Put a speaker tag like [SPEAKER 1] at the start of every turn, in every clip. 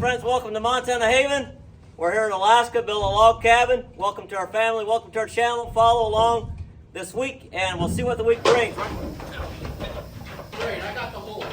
[SPEAKER 1] friends, welcome to Montana Haven. We're here in Alaska, building a log cabin. Welcome to our family, welcome to our channel. Follow along this week, and we'll see what the week brings.
[SPEAKER 2] Great, I got the hole.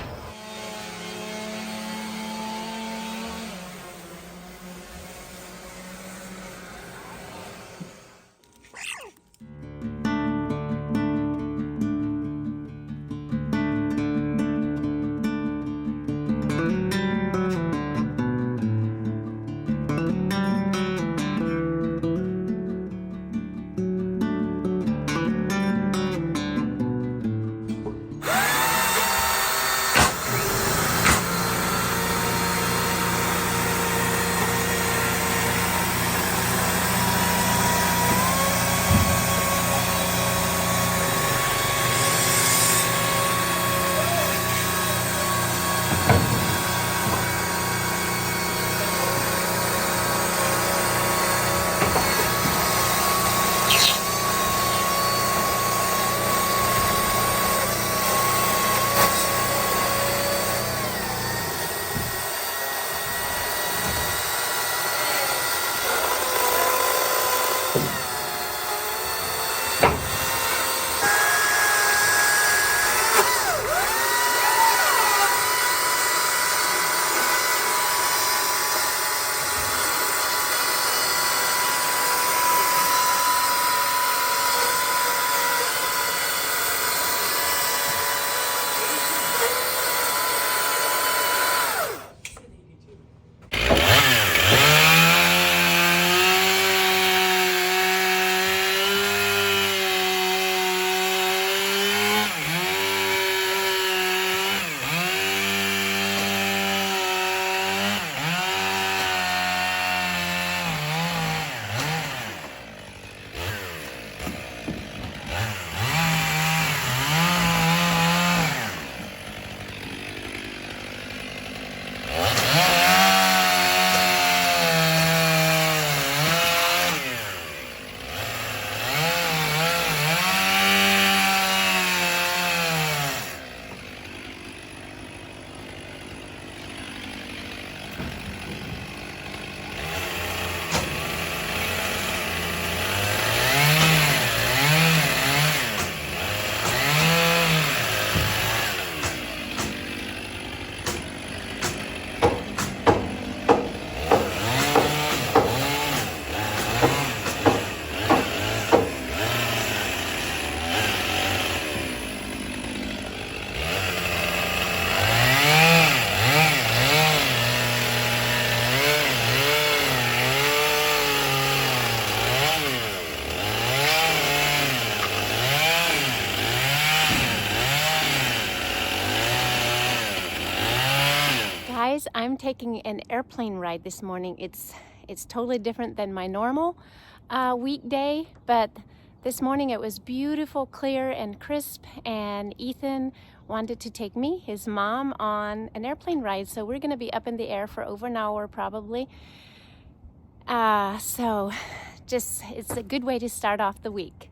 [SPEAKER 3] Guys, I'm taking an airplane ride this morning. It's totally different than my normal weekday, but this morning it was beautiful, clear and crisp, and Ethan wanted to take me, his mom, on an airplane ride. So we're gonna be up in the air for over an hour probably. So just, it's a good way to start off the week.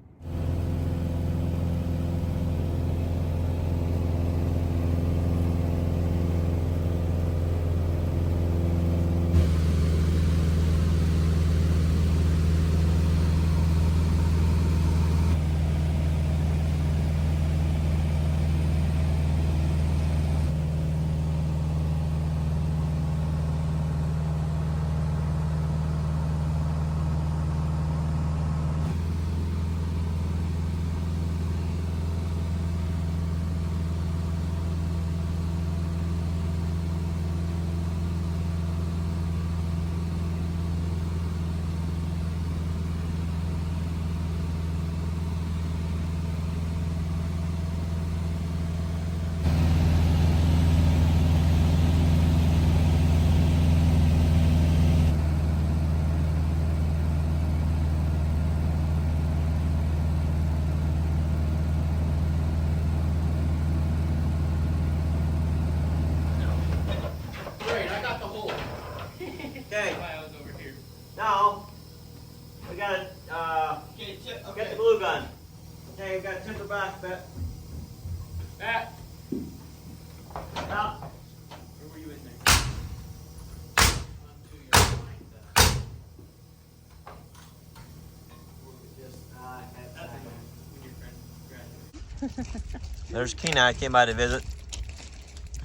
[SPEAKER 1] There's Kenai, came by to visit.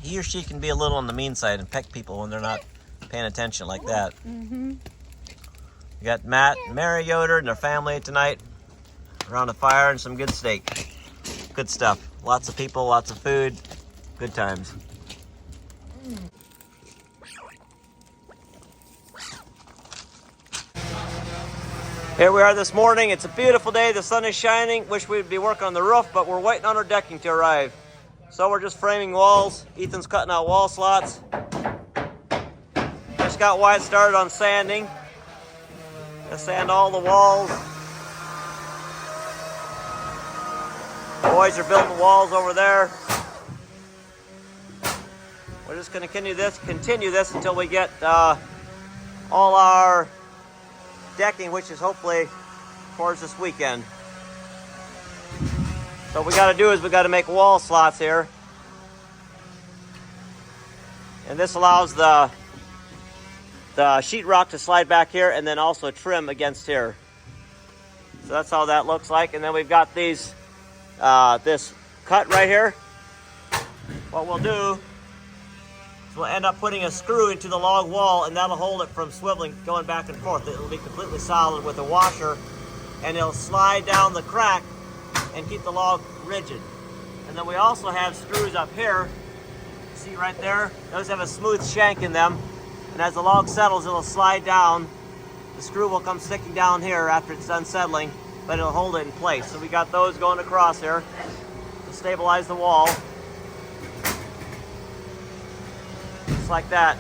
[SPEAKER 1] He or she can be a little on the mean side and peck people when they're not paying attention like that.
[SPEAKER 3] Mm-hmm.
[SPEAKER 1] We got Matt and Mary Yoder and their family tonight around the fire and some good steak. Good stuff. Lots of people, lots of food, good times. Here we are this morning. It's a beautiful day. The sun is shining. Wish we'd be working on the roof, but we're waiting on our decking to arrive. So we're just framing walls. Ethan's cutting out wall slots. Just got Wyatt started on sanding. Gonna sand all the walls. Boys are building walls over there. We're just gonna continue this until we get all our decking, which is hopefully towards this weekend. So what we got to do is we got to make wall slots here, and this allows the sheetrock to slide back here and then also trim against here. So that's how that looks like. And then we've got these this cut right here. What we'll do, we'll end up putting a screw into the log wall, and that'll hold it from swiveling, going back and forth. It'll be completely solid with a washer, and it'll slide down the crack and keep the log rigid. And then we also have screws up here. See right there? Those have a smooth shank in them, and as the log settles, it'll slide down. The screw will come sticking down here after it's done settling, but it'll hold it in place. So we got those going across here to stabilize the wall. Just like that.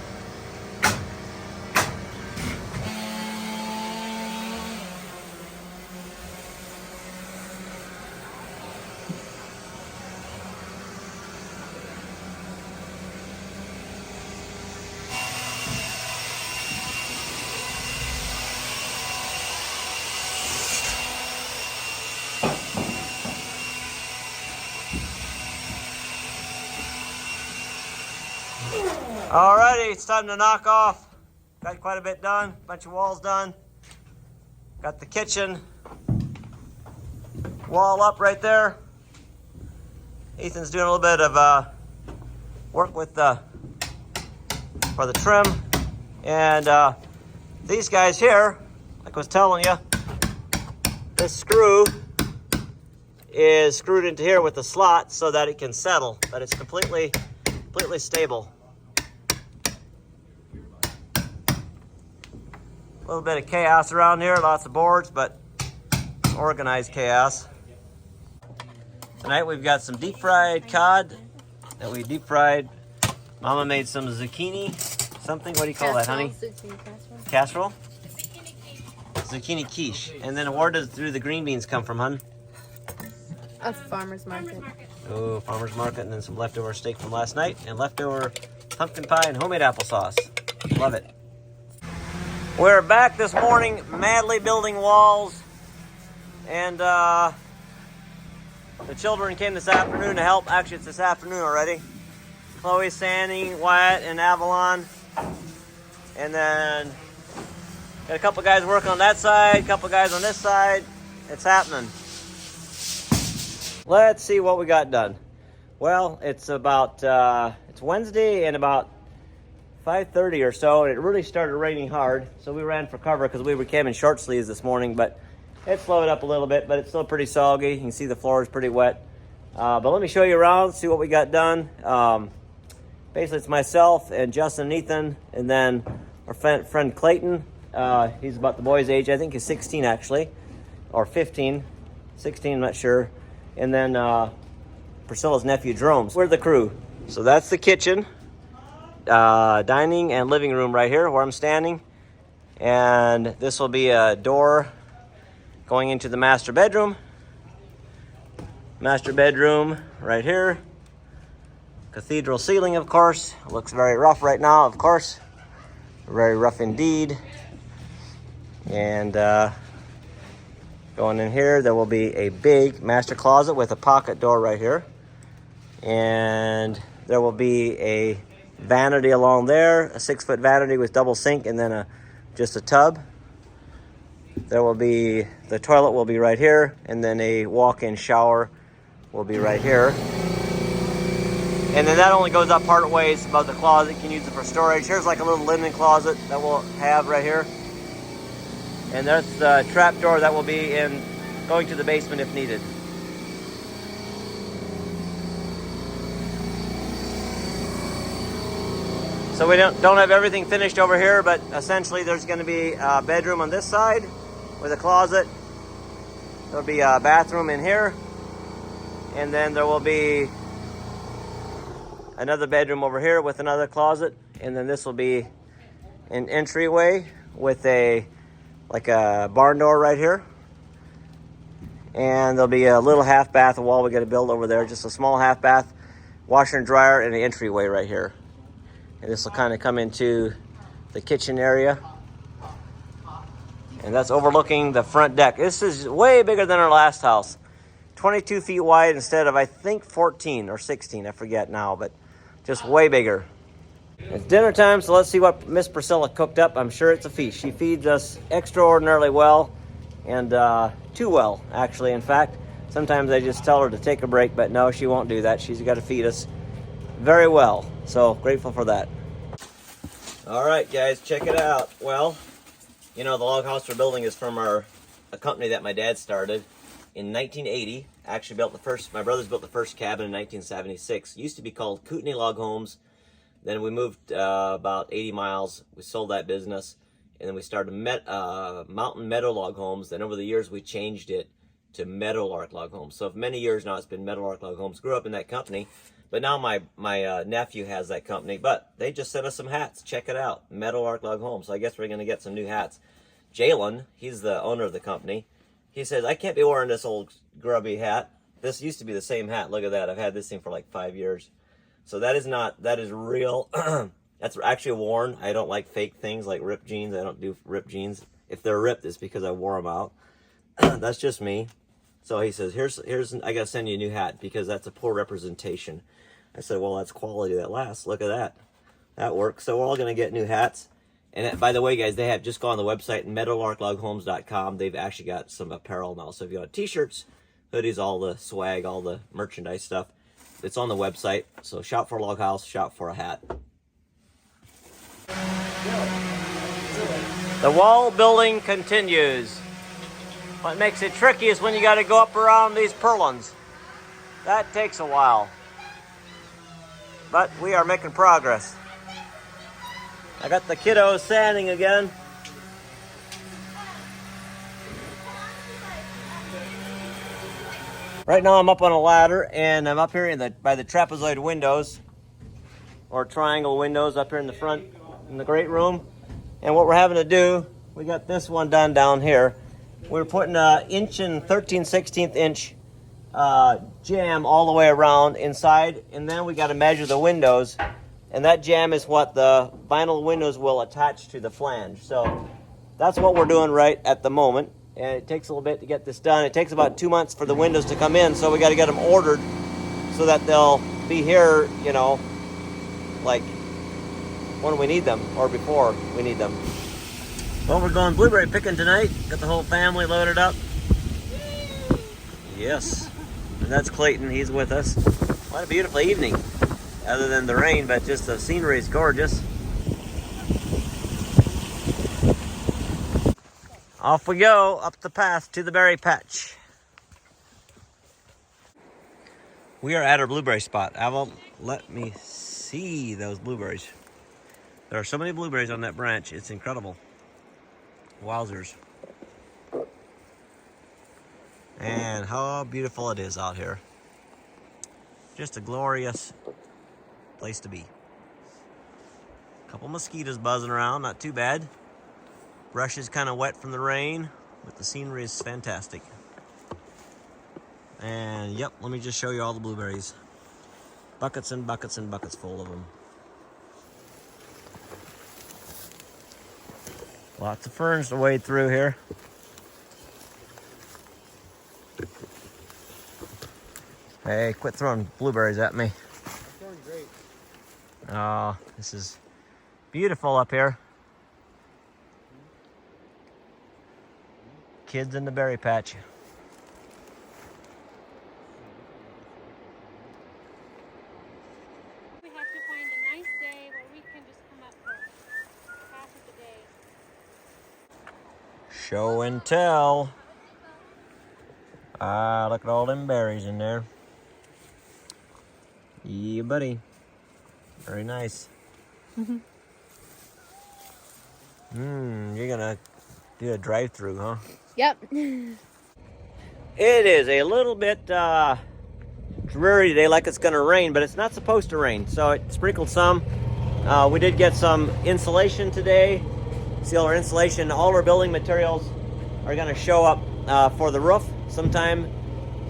[SPEAKER 1] Alrighty, it's time to knock off. Got quite a bit done, bunch of walls done. Got the kitchen wall up right there. Ethan's doing a little bit of work with for the trim. And these guys here, like I was telling you, this screw is screwed into here with a slot so that it can settle, but it's completely stable. A little bit of chaos around here, lots of boards, but organized chaos. Tonight we've got some deep fried cod that we deep fried. Mama made some zucchini, something, what do you call that, honey?
[SPEAKER 2] Zucchini
[SPEAKER 1] Casserole?
[SPEAKER 2] casserole.
[SPEAKER 1] Zucchini quiche. And then where do the green beans come from, hun?
[SPEAKER 2] A farmer's market.
[SPEAKER 1] Oh, farmer's market, and then some leftover steak from last night, and leftover pumpkin pie and homemade applesauce. Love it. We're back this morning, madly building walls, and the children came this afternoon to help. Actually, it's this afternoon already. Chloe, Sandy, Wyatt, and Avalon, and then got a couple guys working on that side, a couple guys on this side. It's happening. Let's see what we got done. Well, it's about it's Wednesday and about 5:30 or so, and it really started raining hard, so we ran for cover because we came in short sleeves this morning, but it slowed up a little bit, but it's still pretty soggy. You can see the floor is pretty wet. But let me show you around, see what we got done. Basically, it's myself and Justin and Ethan, and then our friend Clayton. He's about the boy's age. I think he's 16 actually, or 15. 16, I'm not sure. And then Priscilla's nephew, Jerome. We're the crew. So that's the kitchen. Dining and living room right here where I'm standing, and this will be a door going into the master bedroom right here. Cathedral ceiling, of course. It looks very rough right now, of course, very rough indeed. And going in here, there will be a big master closet with a pocket door right here, and there will be a vanity along there, a 6-foot vanity with double sink, and then just a tub. There will be, the toilet will be right here, and then a walk-in shower will be right here. And then that only goes up part ways above the closet. You can use it for storage. Here's like a little linen closet that we'll have right here. And that's the trap door that will be in going to the basement if needed. So we don't have everything finished over here, but essentially there's going to be a bedroom on this side with a closet. There'll be a bathroom in here. And then there will be another bedroom over here with another closet. And then this will be an entryway with like a barn door right here. And there'll be a little half bath wall we got to build over there. Just a small half bath, washer and dryer, and an entryway right here. And this will kind of come into the kitchen area. And that's overlooking the front deck. This is way bigger than our last house. 22 feet wide instead of, I think, 14 or 16. I forget now, but just way bigger. It's dinner time, so let's see what Miss Priscilla cooked up. I'm sure it's a feast. She feeds us extraordinarily well, and too well, actually. In fact, sometimes I just tell her to take a break, but no, she won't do that. She's got to feed us very well. So grateful for that. All right, guys, check it out. Well, you know, the log house we're building is from a company that my dad started in 1980. Actually built my brothers built the first cabin in 1976. Used to be called Kootenai Log Homes. Then we moved about 80 miles. We sold that business. And then we started Mountain Meadow Log Homes. Then over the years, we changed it to Meadowlark Log Homes. So for many years now, it's been Meadowlark Log Homes. Grew up in that company. But now my nephew has that company. But they just sent us some hats. Check it out. Meadowlark Log Homes. So I guess we're going to get some new hats. Jalen, he's the owner of the company. He says, I can't be wearing this old grubby hat. This used to be the same hat. Look at that. I've had this thing for like 5 years. So that is real. That's actually worn. I don't like fake things like ripped jeans. I don't do ripped jeans. If they're ripped, it's because I wore them out. That's just me. So he says, here's I got to send you a new hat because that's a poor representation. I said, well, that's quality that lasts. Look at that. That works. So we're all going to get new hats. And by the way, guys, they have just gone on the website, meadowlarkloghomes.com. They've actually got some apparel now. So if you want t-shirts, hoodies, all the swag, all the merchandise stuff, it's on the website. So shop for a log house, shop for a hat. The wall building continues. What makes it tricky is when you got to go up around these purlins. That takes a while. But we are making progress. I got the kiddos sanding again. Right now I'm up on a ladder and I'm up here by the trapezoid windows or triangle windows up here in the front in the great room. And what we're having to do, we got this one done down here. We're putting an 1 inch jam all the way around inside, and then we got to measure the windows, and that jam is what the vinyl windows will attach to the flange. So that's what we're doing right at the moment, and it takes a little bit to get this done. It takes about 2 months for the windows to come in, so we got to get them ordered so that they'll be here, you know, like when we need them or before we need them. Well, we're going blueberry picking tonight. Got the whole family loaded up. Yes. And that's Clayton. He's with us. What a beautiful evening. Other than the rain, but just the scenery is gorgeous. Off we go up the path to the berry patch. We are at our blueberry spot. Aval, let me see those blueberries. There are so many blueberries on that branch. It's incredible. Wowzers. And how beautiful it is out here. Just a glorious place to be. A couple mosquitoes buzzing around, not too bad. Brush is kind of wet from the rain, but the scenery is fantastic. And yep, let me just show you all the blueberries. Buckets and buckets and buckets full of them. Lots of ferns to wade through here. Hey, quit throwing blueberries at me.
[SPEAKER 4] They're doing great.
[SPEAKER 1] Oh, this is beautiful up here. Kids in the berry patch. Show and tell. Ah, look at all them berries in there. Yeah, buddy. Very nice. You're gonna do a drive-through, huh?
[SPEAKER 2] Yep.
[SPEAKER 1] It is a little bit dreary today, like it's gonna rain, but it's not supposed to rain. So it sprinkled some. We did get some insulation today. See, all our insulation, all our building materials are gonna show up for the roof sometime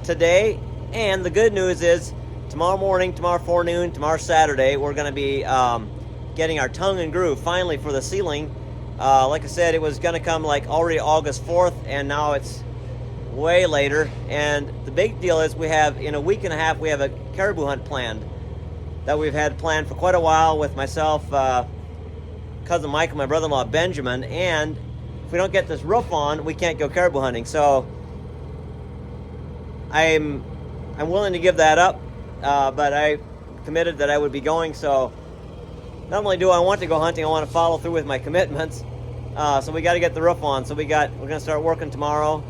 [SPEAKER 1] today. And the good news is tomorrow morning, tomorrow forenoon, tomorrow Saturday, we're gonna be getting our tongue and groove finally for the ceiling. Like I said, it was gonna come like already August 4th, and now it's way later. And the big deal is we have, in a week and a half, we have a caribou hunt planned that we've had planned for quite a while with myself, cousin Michael, my brother-in-law Benjamin. And if we don't get this roof on, we can't go caribou hunting. So I'm willing to give that up, but I committed that I would be going. So not only do I want to go hunting, I want to follow through with my commitments. So we got to get the roof on. So we're going to start working tomorrow,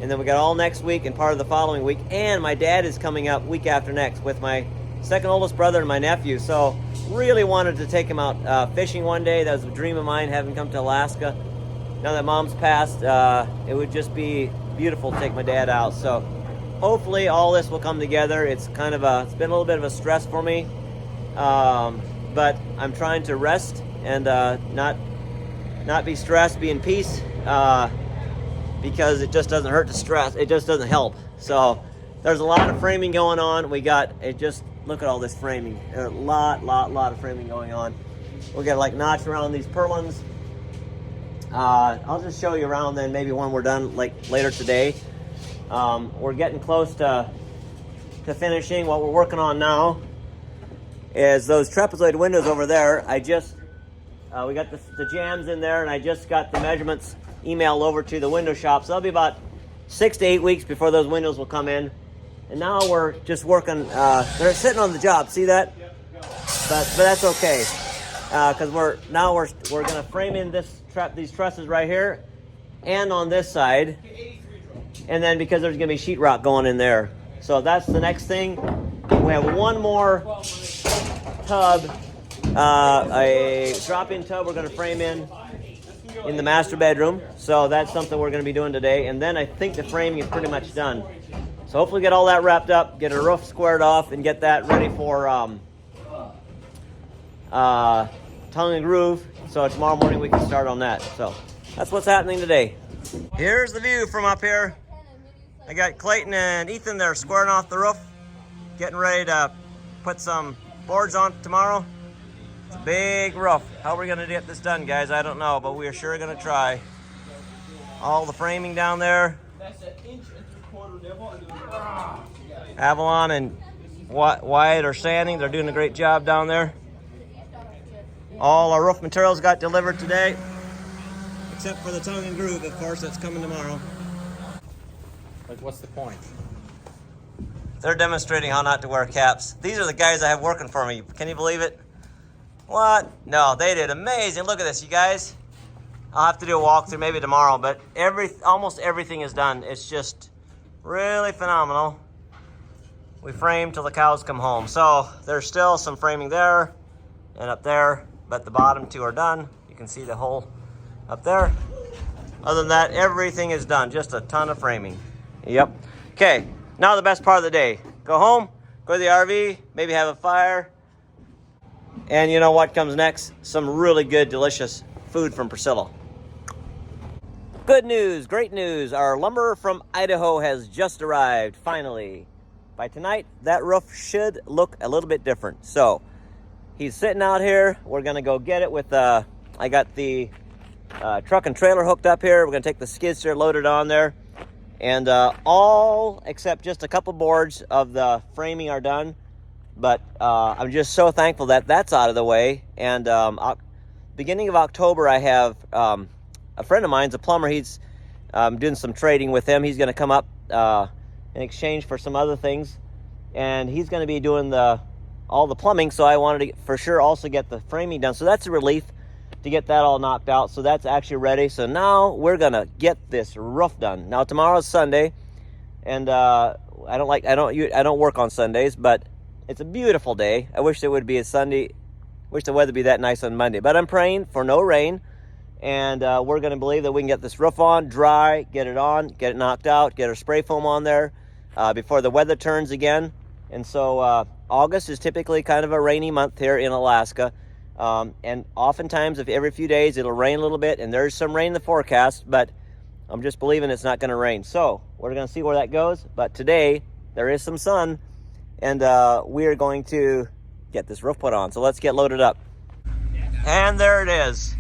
[SPEAKER 1] and then we got all next week and part of the following week. And my dad is coming up week after next with my second oldest brother and my nephew. So really wanted to take him out fishing one day. That was a dream of mine, having come to Alaska. Now that Mom's passed, it would just be beautiful to take my dad out. So hopefully all this will come together. It's been a little bit of a stress for me, but I'm trying to rest and not be stressed, be in peace, because it just doesn't hurt to stress. It just doesn't help. So there's a lot of framing going on. Look at all this framing. A lot of framing going on. We got like notch around these purlins. I'll just show you around then, maybe when we're done, like later today. We're getting close to finishing. What we're working on now is those trapezoid windows over there. We got the jambs in there, and I just got the measurements emailed over to the window shop. So that'll be about 6 to 8 weeks before those windows will come in. And now we're just working. They're sitting on the job. See that? But that's okay, because we're going to frame in these trusses right here, and on this side, and then because there's going to be sheetrock going in there. So that's the next thing. We have one more tub, a drop-in tub we're going to frame in the master bedroom. So that's something we're going to be doing today. And then I think the framing is pretty much done. So hopefully get all that wrapped up, get a roof squared off, and get that ready for tongue and groove. So tomorrow morning we can start on that. So that's what's happening today. Here's the view from up here. I got Clayton and Ethan there squaring off the roof, getting ready to put some boards on tomorrow. It's a big roof. How are we going to get this done, guys? I don't know, but we are sure going to try. All the framing down there. Avalon and Wyatt are sanding. They're doing a great job down there. All our roof materials got delivered today, except for the tongue and groove, of course, that's coming tomorrow.
[SPEAKER 4] Like, what's the point?
[SPEAKER 1] They're demonstrating how not to wear caps. These are the guys I have working for me. Can you believe it? What? No, they did amazing. Look at this, you guys. I'll have to do a walkthrough maybe tomorrow, but almost everything is done. It's just really phenomenal. We frame till the cows come home. So there's still some framing there and up there, but the bottom two are done. You can see the hole up there. Other than that, everything is done. Just a ton of framing. Yep. Okay, now the best part of the day. Go home, go to the RV, maybe have a fire. And you know what comes next? Some really good, delicious food from Priscilla. Good news, great news. Our lumber from Idaho has just arrived, finally. By tonight, that roof should look a little bit different. So, he's sitting out here. We're gonna go get it with, I got the truck and trailer hooked up here. We're gonna take the skid steer loaded on there. And all except just a couple boards of the framing are done. But I'm just so thankful that that's out of the way. And beginning of October, I have a friend of mine's a plumber. He's doing some trading with him. He's going to come up in exchange for some other things. And he's going to be doing all the plumbing. So I wanted to for sure also get the framing done. So that's a relief to get that all knocked out. So that's actually ready. So now we're gonna get this roof done. Now tomorrow's Sunday, and I don't work on Sundays, but it's a beautiful day. I wish it would be a Sunday. Wish the weather would be that nice on Monday. But I'm praying for no rain, and we're gonna believe that we can get this roof on, dry, get it on, get it knocked out, get our spray foam on there before the weather turns again. And so August is typically kind of a rainy month here in Alaska. And oftentimes, if every few days, it'll rain a little bit, and there's some rain in the forecast, but I'm just believing it's not going to rain. So we're going to see where that goes. But today, there is some sun, and we are going to get this roof put on. So let's get loaded up. And there it is.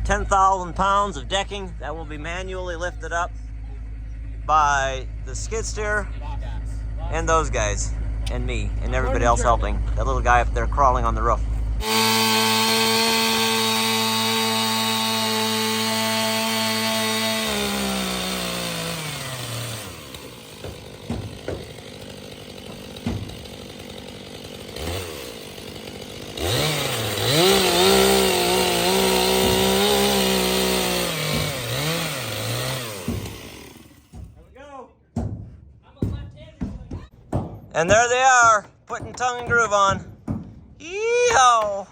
[SPEAKER 1] 10,000 pounds of decking that will be manually lifted up by the skid steer and those guys and me and everybody else helping. That little guy up there crawling on the roof. And there they are, putting tongue and groove on. Yee-haw!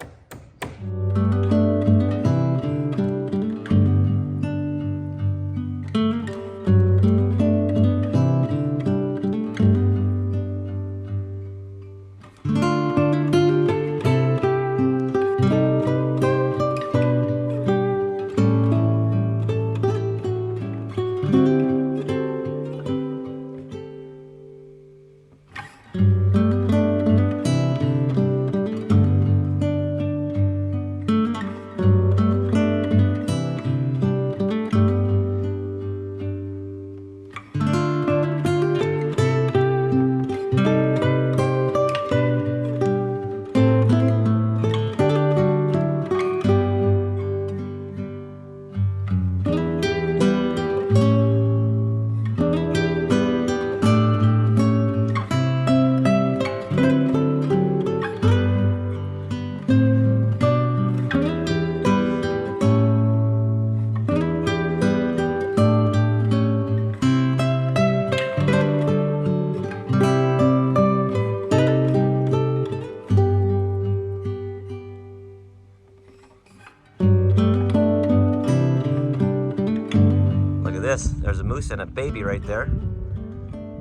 [SPEAKER 1] There's a moose and a baby right there.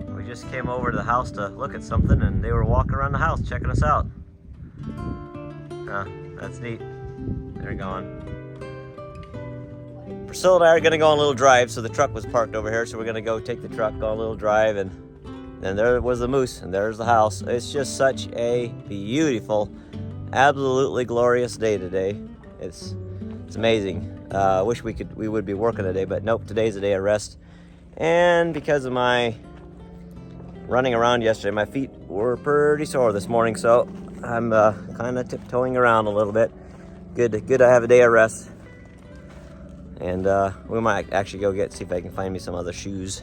[SPEAKER 1] We just came over to the house to look at something, and they were walking around the house checking us out. That's neat. They're gone. Priscilla and I are going to go on a little drive. So the truck was parked over here, so we're going to go take the truck, go on a little drive, and then there was the moose, and there's the house. It's just such a beautiful, absolutely glorious day today. It's amazing. I wish we would be working today, but nope, today's a day of rest. And because of my running around yesterday, my feet were pretty sore this morning, so I'm kind of tiptoeing around a little bit. Good to have a day of rest. And we might actually go see if I can find me some other shoes.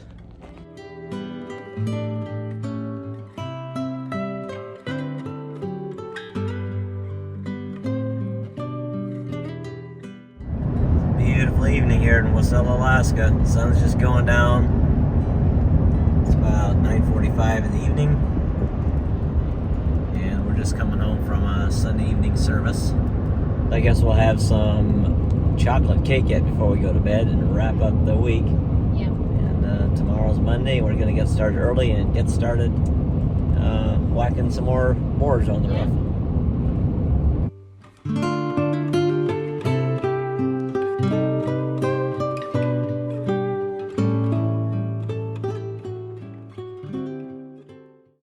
[SPEAKER 1] Beautiful evening here in Wasilla, Alaska. The sun's just going down. It's about 9:45 in the evening, and we're just coming home from a Sunday evening service. I guess we'll have some chocolate cake yet before we go to bed and wrap up the week.
[SPEAKER 3] Yeah.
[SPEAKER 1] And tomorrow's Monday. We're going to get started early and get started whacking some more boards on the roof.